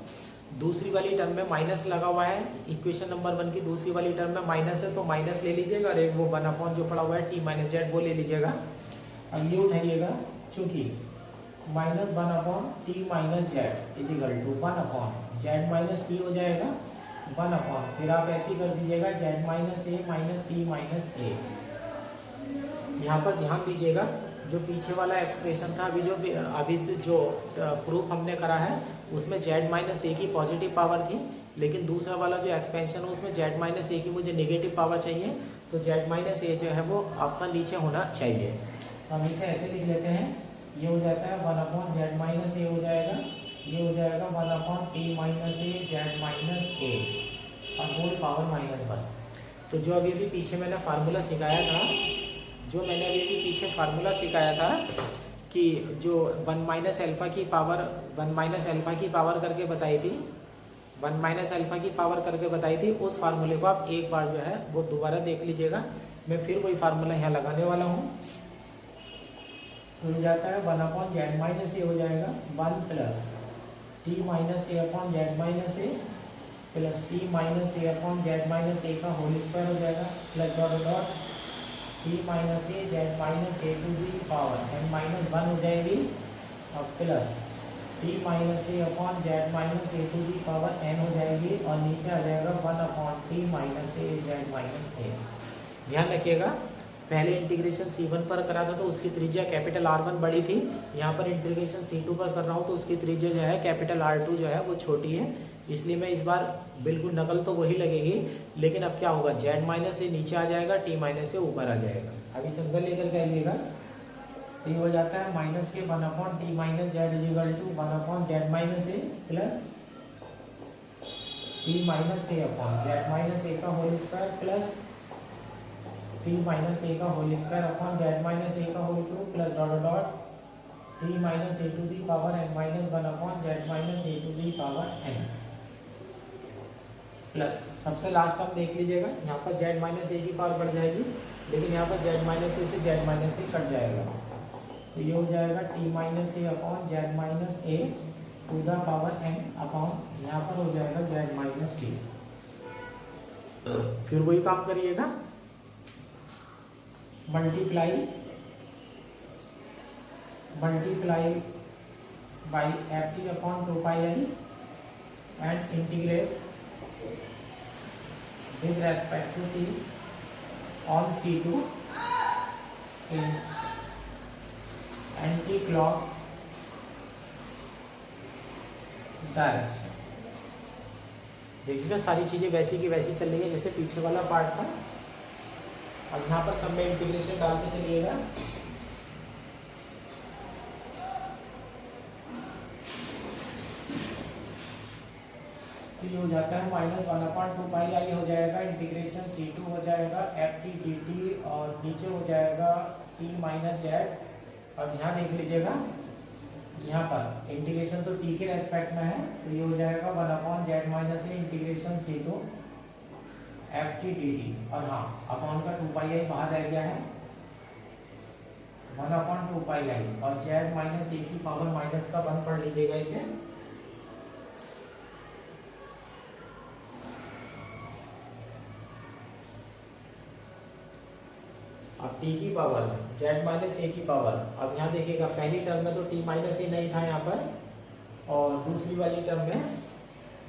दूसरी वाली टर्म में माइनस लगा हुआ है, इक्वेशन नंबर 1 की दूसरी वाली टर्म में माइनस है, तो माइनस ले लीजिएगा, और एक वो 1 अपॉन जो पड़ा हुआ है t माइनस जेड वो ले लीजिएगा। अब ये उठाइएगा, चूंकि minus 1 upon t minus Z is equal to 1 upon Z minus T हो जाएगा, 1 अपॉन, फिर आप ऐसे कर दीजिएगा Z minus A minus T minus A. यहाँ पर ध्यान दीजिएगा, जो पीछे वाला एक्सप्रेशन था, अभी जो प्रूफ हमने करा है उसमें z माइनस ए की पॉजिटिव पावर थी, लेकिन दूसरा वाला जो एक्सपेंशन है उसमें z माइनस ए की मुझे नेगेटिव पावर चाहिए, तो z माइनस ए जो है वो आपका नीचे होना चाहिए। तो हम इसे ऐसे लिख लेते हैं, ये हो जाता है 1 अपॉन जेड माइनस ए हो जाएगा, ये हो जाएगा 1 upon T minus A Z minus ए और होल पावर -1। तो जो अभी अभी पीछे मैंने फार्मूला सिखाया था, कि जो 1 माइनस अल्फा की पावर करके बताई थी, 1 माइनस अल्फा की पावर करके बताई थी, उस फार्मूले को आप एक बार जो है वो दोबारा देख लीजिएगा। मैं फिर वही फार्मूला यहाँ लगाने वाला हूँ। तो हो जाता है 1 अपॉन जेड माइनस ए हो जाएगा 1 प्लस टी माइनस ए अपॉन जेड माइनस ए प्लस टी माइनस ए अपॉन जेड माइनस ए का होल स्क्वायर हो जाएगा, plus dot dot T minus A Z minus A to the power n minus 1 हो जाएगी, और plus T minus A upon Z minus A to the power N हो जाएगी और नीचे आ जाएगा 1 upon T minus A Z minus A. ध्यान रखिएगा पहले इंटीग्रेशन C1 पर करा था तो उसकी त्रिज्या कैपिटल R1 बड़ी थी, यहाँ पर इंटीग्रेशन C2 पर कर रहा हूँ तो उसकी त्रिज्या जो है कैपिटल R2 जो है वो छोटी है, इसलिए मैं इस बार बिल्कुल नकल तो वही लगेगी, लेकिन अब क्या होगा जेड माइनस ए नीचे आ जाएगा, टी माइनस ए ऊपर आ जाएगा। अभी सिंगल लेकर कह लिएगा ये हो जाता है माइनस के 1 upon T minus Z is equal to 1 upon Z minus A plus T minus A upon Z minus ए का whole square plus T minus ए का whole square upon Z minus ए का whole cube plus dot dot T minus A to the power n minus 1 upon Z minus A to the power N plus सबसे लास्ट टर्म देख लीजिएगा, यहाँ पर जेड माइनस ए की पावर बढ़ जाएगी, लेकिन यहाँ पर जेड माइनस ए से जेड माइनस ए कट जाएगा, तो ये हो जाएगा T minus A upon Z minus A to the power N upon यहाँ पर हो जाएगा जेड माइनस टी। फिर वही काम करिएगा, multiply by F T upon 2 pi L and integrate with respect to t on C2 in anti-clock direction. देखिएगा सारी चीजें वैसी की वैसी चल रही है जैसे पीछे वाला पार्ट था। अब यहाँ पर सब में इंटीग्रेशन डाल के चलिएगा, ये हो जाता है माइनस 1 अपॉन 2 पाई आई हो जाएगा, इंटीग्रेशन C2 हो जाएगा एफ टी डी टी और नीचे हो जाएगा t माइनस जेड। और यहाँ देख लीजिएगा यहाँ पर इंटीग्रेशन तो t के रेस्पेक्ट में है, तो ये हो जाएगा 1 upon Z minus a integration C2 f T D t और हाँ अपॉन का 2 पाई आई बाहर रह गया है 1 अपॉन 2 पाई आई और जेड माइनस ए की पावर माइनस का 1 पढ़ लीजिएगा इसे। अब t की पावर z माइनस ए की पावर, अब यहाँ देखिएगा पहली टर्म में तो t माइनस ए नहीं था यहाँ पर, और दूसरी वाली टर्म में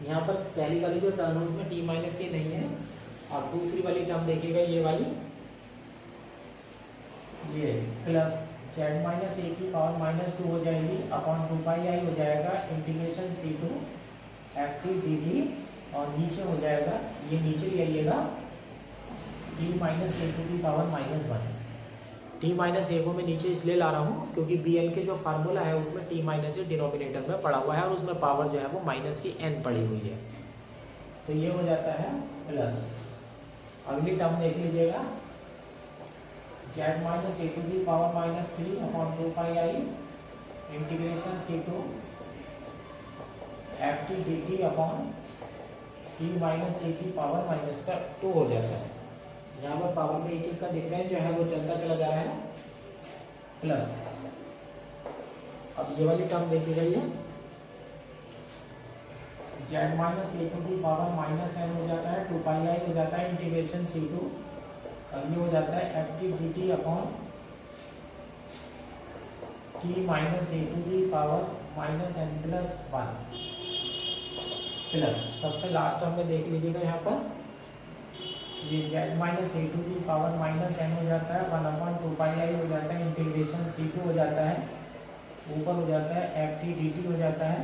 यहाँ पर पहली वाली जो टर्म है उसमें t माइनस ए नहीं है, और दूसरी वाली टर्म देखिएगा ये वाली ये प्लस z माइनस ए की पावर माइनस 2 हो जाएगी अपॉन 2 पाई आई हो जाएगा integration C2 f T D t और नीचे हो जाएगा ये नीचे ले आइएगा t माइनस ए टू की पावर माइनस 1। t माइनस ए को मैं नीचे इसलिए ला रहा हूँ क्योंकि बी एल के जो फार्मूला है उसमें t माइनस ए डिनोमिनेटर में पड़ा हुआ है और उसमें पावर जो है वो माइनस की n पड़ी हुई है, तो ये हो जाता है प्लस। अगली टर्म देख लीजिएगा z माइनस ए टू की power minus 3 upon 2 pi I integration C2 f T D T upon t minus a की पावर माइनस का 2 हो जाता है। यहाँ पर पावर में एक का डिफरेंस जो है वो चलता चला जा रहा है प्लस। अब ये वाली टर्म देखिएगा ये z माइनस ए टू की पावर माइनस एन हो जाता है 2 पाई आई हो जाता है इंटीग्रेशन C2, अब ये हो जाता है f T D T upon T minus A to की power minus n plus 1 plus. सबसे लास्ट टर्म में देख लीजिएगा यहाँ पर ये z माइनस ए टू की पावर माइनस एन हो जाता है 1 अपॉन 2 पाई आई हो जाता है इंटीग्रेशन C2 हो जाता है, ऊपर हो जाता है एफ टी डी टी हो जाता है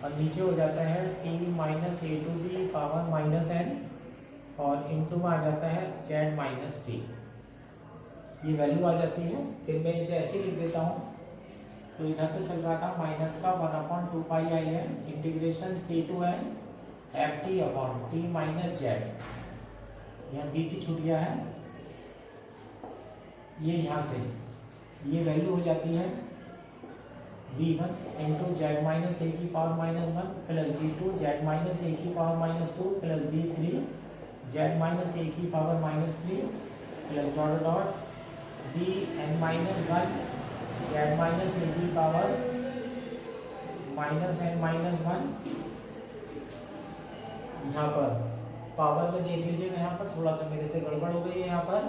और नीचे हो जाता है t माइनस ए टू की पावर माइनस एन और इनटू में आ जाता है z माइनस टी। ये वैल्यू आ जाती है, फिर मैं इसे ऐसे लिख देता हूँ, तो इधर तो चल रहा था माइनस का 1 अपॉन 2 पाई आई है इंटीग्रेशन C2 है f T upon T minus Z, यहाँ बी की छूट गया है, ये यहाँ से ये वैल्यू हो जाती है b1 into Z minus a की power minus 1 plus b2 z minus a की power minus 2 plus b3 z minus a की power minus 3 plus dot dot b n minus 1 z minus a की पावर माइनस एन माइनस 1। यहाँ पर पावर में देख लीजिएगा, यहाँ पर थोड़ा सा मेरे से गड़बड़ हो गई है, यहाँ पर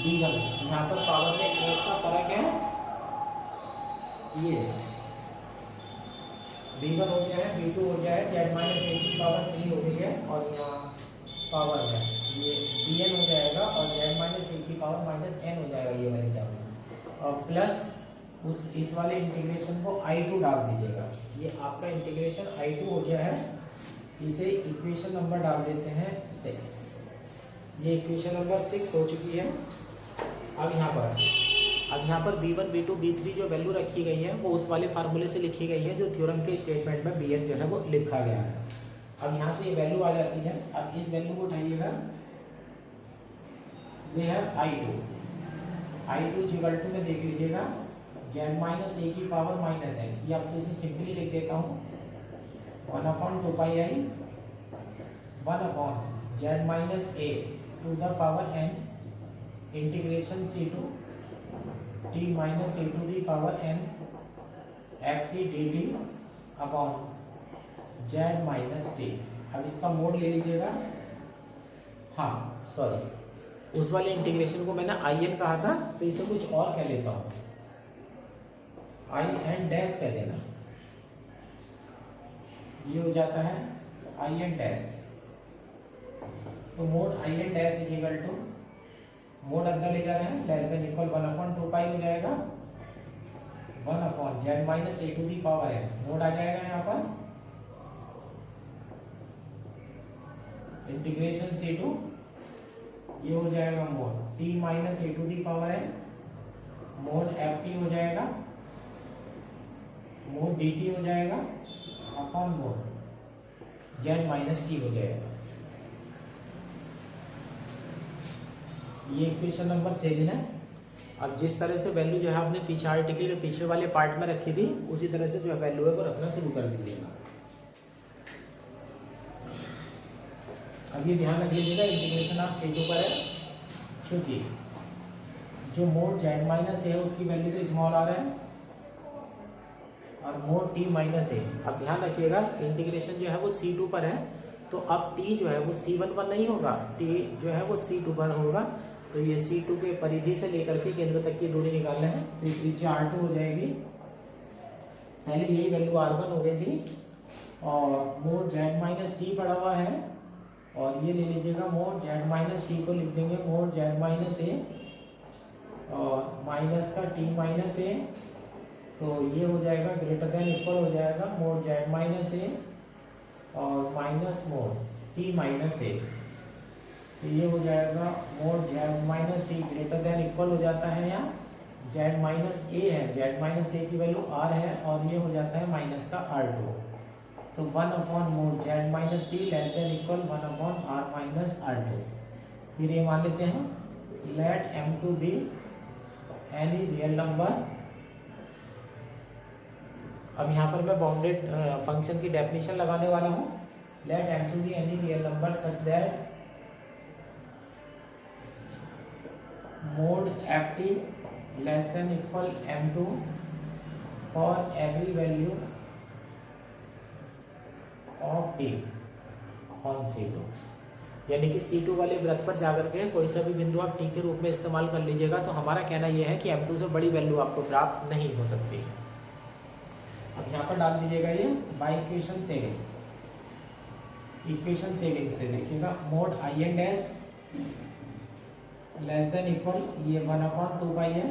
b1 यहाँ पर पावर में एक का फर्क है, ये B1 हो गया है, B2 हो गया है, Z माइनस ए की पावर 3 हो गई है और यहाँ पावर है ये Bn हो जाएगा और Z माइनस ए की पावर माइनस n हो जाएगा ये वाली टर्म और प्लस उस इस वाले इंटीग्रेशन को I2 डाल दीजिएगा। ये आपका इंटीग्रेशन I2 हो गया है, इसे इक्वेशन नंबर डाल देते हैं 6। ये इक्वेशन नंबर 6 हो चुकी है। अब यहाँ पर B1 B2 B3 जो वैल्यू रखी गई है वो उस वाले फार्मूले से लिखी गई है जो थ्योरम के स्टेटमेंट में Bn जो है वो लिखा गया है। अब यहाँ से ये वैल्यू आ जाती है। अब इस वैल्यू को उठाइएगा, ये है I2 इक्वल टू में देख लीजिएगा Z माइनस ए की पावर माइनस n। ये अब तो इसे सिंपली लिख देता हूँ 1/2πi 1/z minus A to the power n integration C to t minus A to the power n F T D T upon z minus T. अब इसका मोड ले लीजिएगा। हाँ सॉरी, उस वाले इंटीग्रेशन को मैंने आई एन कहा था तो इसे कुछ और कह देता हूँ, आई एन डैश कह देना। ये हो जाता है आई एन डैश। तो mod I N dash equal to mod अंदर ले जा रहे हैं लेस देन इक्वल 1/2π हो जाएगा 1/z minus A to the power n। Mod आ जाएगा यहाँ पर इंटीग्रेशन C टू, ये हो जाएगा mod t minus A to the power n mod F t हो जाएगा, मोड डी टी हो जाएगा upon mod z minus T हो जाएगा। ये इक्वेशन नंबर 7 है। अब जिस तरह से वैल्यू जो है आपने पीछे आर्टिकल के पीछे वाले पार्ट में रखी थी उसी तरह से जो है वैल्यू है वो रखना शुरू कर दीजिएगा। अब ये ध्यान रख लीजिएगा इंटीग्रेशन आप C2 पर है, चूंकि जो मोड Z माइनस ए है उसकी वैल्यू तो स्मॉल आ रहा है और मोड t माइनस ए। अब ध्यान रखिएगा इंटीग्रेशन जो है वो C2 पर है तो अब t जो है वो C1 पर नहीं होगा, t जो है वो C2 पर होगा। तो ये C2 के परिधि से लेकर के केंद्र तक की दूरी निकालना है तो ये त्रिज्या R2 हो जाएगी। पहले यही वैल्यू R1 हो गई थी और मोड Z माइनस टी पड़ा हुआ है और ये ले लीजिएगा मोड Z माइनस टी को लिख देंगे मोड Z माइनस ए और माइनस का t माइनस ए, तो ये हो जाएगा ग्रेटर देन इक्वल हो जाएगा मोड Z माइनस ए और minus mode t minus a. तो ये हो जाएगा mode Z minus T greater than equal हो जाता है यहाँ Z माइनस ए है, Z माइनस ए की वैल्यू R है और ये हो जाता है माइनस का R2। तो 1 mod Z minus T less than equal 1 R minus R2। फिर ये मान लेते हैं let M2 be any real number. अब यहाँ पर मैं बाउंडेड फंक्शन की डेफिनेशन लगाने वाला हूँ। Let M2 be any real number such that mod ft less than equal M2 for every value of t on C2। यानी कि C2 वाले वृत्त पर जाकर के कोई सा भी बिंदु आप t के रूप में इस्तेमाल कर लीजिएगा तो हमारा कहना यह है कि M2 से बड़ी वैल्यू आपको प्राप्त नहीं हो सकती। अब यहाँ पर डाल दीजिएगा ये बाय इक्वेशन 7। इक्वेशन 7 से देखिएगा mod I N dash less than equal ये 1/2π है,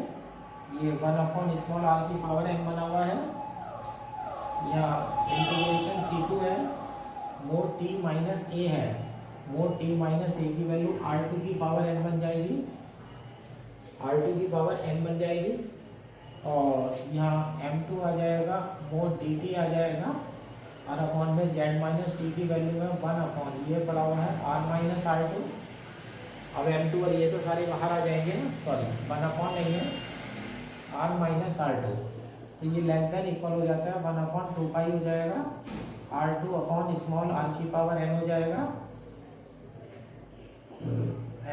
ये 1 स्मॉल r की पावर n बना हुआ है या इंटीग्रेशन C2 है, मोड t माइनस ए है, मोड t माइनस ए की वैल्यू R2 की पावर n बन जाएगी, R2 की पावर n बन जाएगी और यहाँ M2 आ जाएगा, मोड dt आ जाएगा और अपॉन में Z माइनस टी की वैल्यू है 1 ये पड़ा हुआ है R माइनस R2। अब M2 और ये तो सारे बाहर आ जाएंगे ना, सॉरी 1 नहीं है R माइनस R2। तो ये लेस देन इक्वल हो जाता है 1/2π हो जाएगा R2 अपॉन स्मॉल r की पावर n हो जाएगा,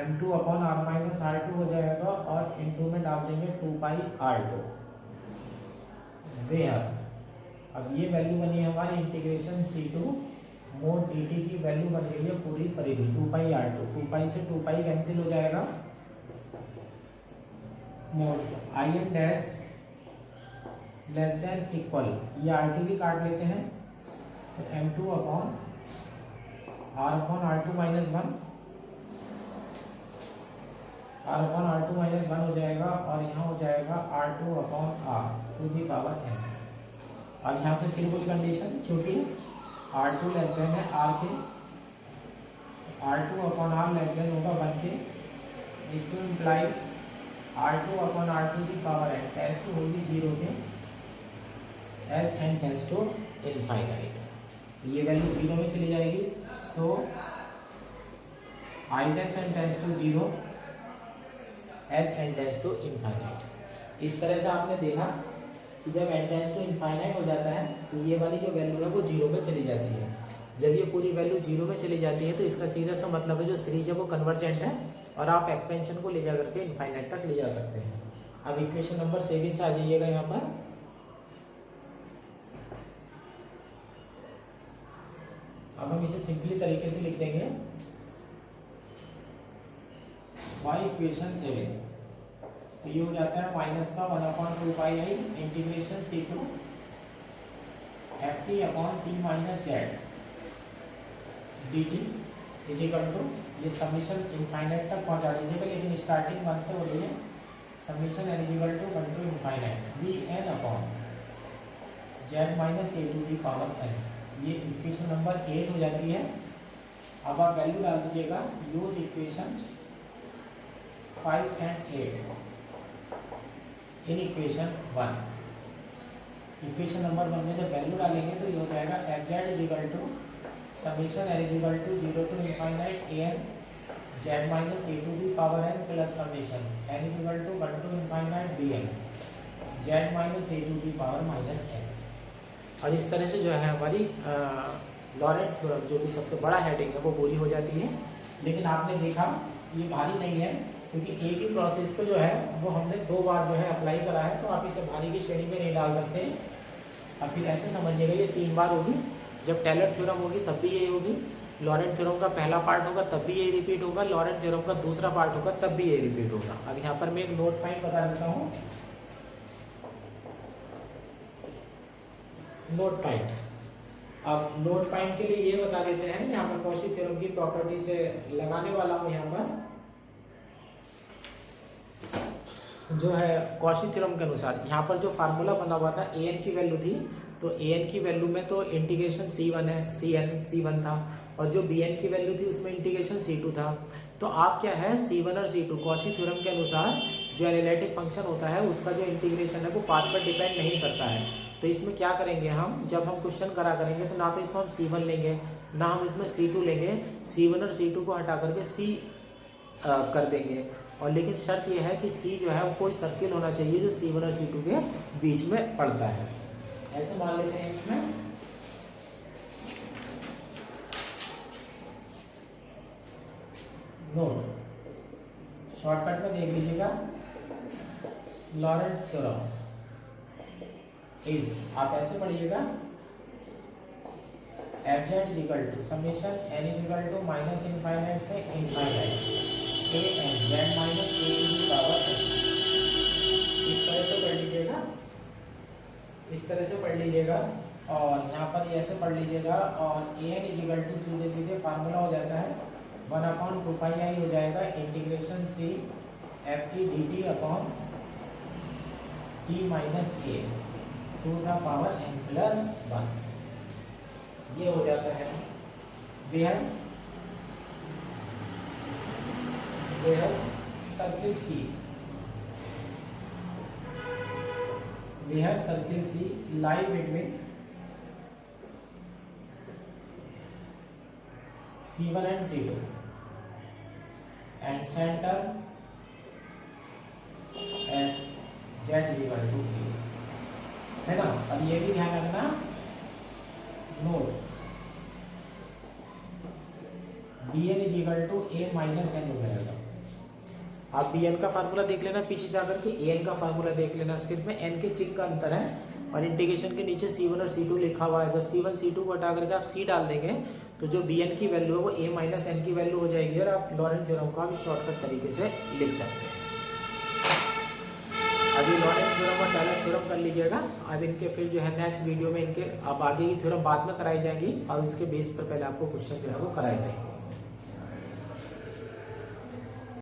M2 upon R minus R2 हो जाएगा और इनटू में डाल देंगे 2π R2 वेयर। अब ये वैल्यू बनी है हमारी इंटीग्रेशन C2 मोड dt की वैल्यू बन गई है पूरी परिधि 2π R2। 2π से 2π कैंसिल हो जाएगा, mod I N dash less than equal ये R2 भी काट लेते हैं तो m2 upon r2 minus 1, r2 minus 1 हो जाएगा और यहाँ हो जाएगा r2 upon r to the power n। अब यहाँ से फिर वही कंडीशन, चूँकि r2 लेस देन है r के, r2 upon r less than होगा 1 के, इस टू implies r2 upon r to the power n tends to होगी 0 के as n tends to infinite. ये वैल्यू 0 में चली जाएगी, so i tends n tends to 0 as n tends to infinite. इस तरह से आपने देखा कि जब n टेंस टू इनफाइनाइट हो जाता है तो ये वाली जो वैल्यू है वो 0 में चली जाती है। जब ये पूरी वैल्यू 0 में चली जाती है तो इसका सीधा सा मतलब है जो सीरीज है वो कन्वर्जेंट है और आप एक्सपेंशन को ले जा करके इनफाइनाइट तक ले जा सकते हैं। अब इक्वेशन नंबर 7 से आ जाइएगा यहाँ पर। अब हम इसे सिंपली तरीके से लिख देंगे बाई इक्वेशन 7। तो ये हो जाता है माइनस का 1/2 pi I integration c2 ft upon t minus Z dt is equal to, ये समीशन इनफाइनाइट तक पहुंचा दीजिएगा लेकिन स्टार्टिंग 1 से हो रही है। Summation n is equal to 1 to infinite bn upon z minus a to the power n। ये इक्वेशन नंबर 8 हो जाती है। अब आप वैल्यू डाल दीजिएगा, use equation 5 and 8 in equation 1। Equation number 1 में जब वैल्यू डालेंगे तो ये हो जाएगा F Z is equal to summation N is equal to 0 to infinite A N Z minus A to the power N plus summation N is equal to 1 to infinite B N Z minus A to the power minus N. और इस तरह से जो है हमारी लॉरेंट थ्योरम जो कि सबसे बड़ा हेडिंग है वो पूरी हो जाती है। लेकिन आपने देखा ये भारी नहीं है क्योंकि एक ही प्रोसेस को जो है वो हमने 2 बार जो है अप्लाई करा है, तो आप इसे भारी की श्रेणी में नहीं डाल सकते। अब फिर ऐसे समझिएगा ये 3 बार होगी। जब टेलर थ्योरम होगी तब भी यही होगी, लॉरेंट थ्योरम का पहला पार्ट होगा तब भी यही रिपीट होगा, लॉरेंट थ्योरम का दूसरा पार्ट होगा तब भी यही रिपीट होगा। अब यहाँ पर मैं एक नोट पॉइंट बता देता हूँ। नोट पॉइंट, अब नोट पॉइंट के लिए ये बता देते हैं, यहाँ पर कॉची थ्योरम की प्रॉपर्टी से लगाने वाला हूँ। यहाँ पर जो है कॉची थ्योरम के अनुसार यहाँ पर जो फार्मूला बना हुआ था ए एन की वैल्यू थी, तो ए एन की वैल्यू में तो इंटीग्रेशन c1 है, c1 था, और जो बी एन की वैल्यू थी उसमें इंटीग्रेशन c2 था। तो आप क्या है c1 और c2 कॉची थ्योरम के अनुसार जो एनालिटिक फंक्शन होता है उसका जो इंटीग्रेशन है वो पाथ पर डिपेंड नहीं करता है। तो इसमें क्या करेंगे हम, जब हम क्वेश्चन करा करेंगे तो ना तो इसमें हम c1 लेंगे ना हम इसमें c2 लेंगे, c1 और c2 को हटा करके c कर देंगे। और लेकिन शर्त यह है कि c जो है वो कोई सर्किल होना चाहिए जो c1 और c2 के बीच में पड़ता है। ऐसे मान लेते हैं इसमें नोट, शॉर्टकट में देख लीजिएगा, लॉरेंट थ्योरम इज, आप ऐसे पढ़िएगा f Z is equal to summation n is equal to minus infinite से infinite A N Z minus A to the power n. इस तरह से पढ़ लीजिएगा, इस तरह से पढ़ लीजिएगा, और यहाँ पर ये ऐसे पढ़ लीजिएगा। और A N is equal to सीधे सीधे फार्मूला हो जाता है 1/2 पाई आई हो जाएगा integration C F T D T upon T minus A to the power n plus 1। ये हो जाता है where circle C, where circle C lie between C1 and C2 and center at Z is equal to A, है ना। अब ये भी ध्यान रखना, note B N is equal to A minus N हो जाएगा। आप बी एन का फार्मूला देख लेना, पीछे जाकर के ए एन का फार्मूला देख लेना, सिर्फ में एन के चिन्ह का अंतर है। और इंटीग्रेशन के नीचे C1 और C2 लिखा हुआ है, जब C1 C2 को हटा करके आप C डाल देंगे तो जो बी एन की वैल्यू है वो ए माइनस एन की वैल्यू हो जाएगी, और आप लॉरेंट थ्योरम का भी शॉर्टकट तरीके से लिख सकते हैं। अभी लॉरेंट थ्योरम और टेलर थ्योरम कर लीजिएगा। अब इनके फिर जो है नेक्स्ट वीडियो में इनके अब आगे की थ्योरम बाद में कराई जाएंगी और उसके बेस पर पहले आपको क्वेश्चन जो है वो कराए जाएंगे।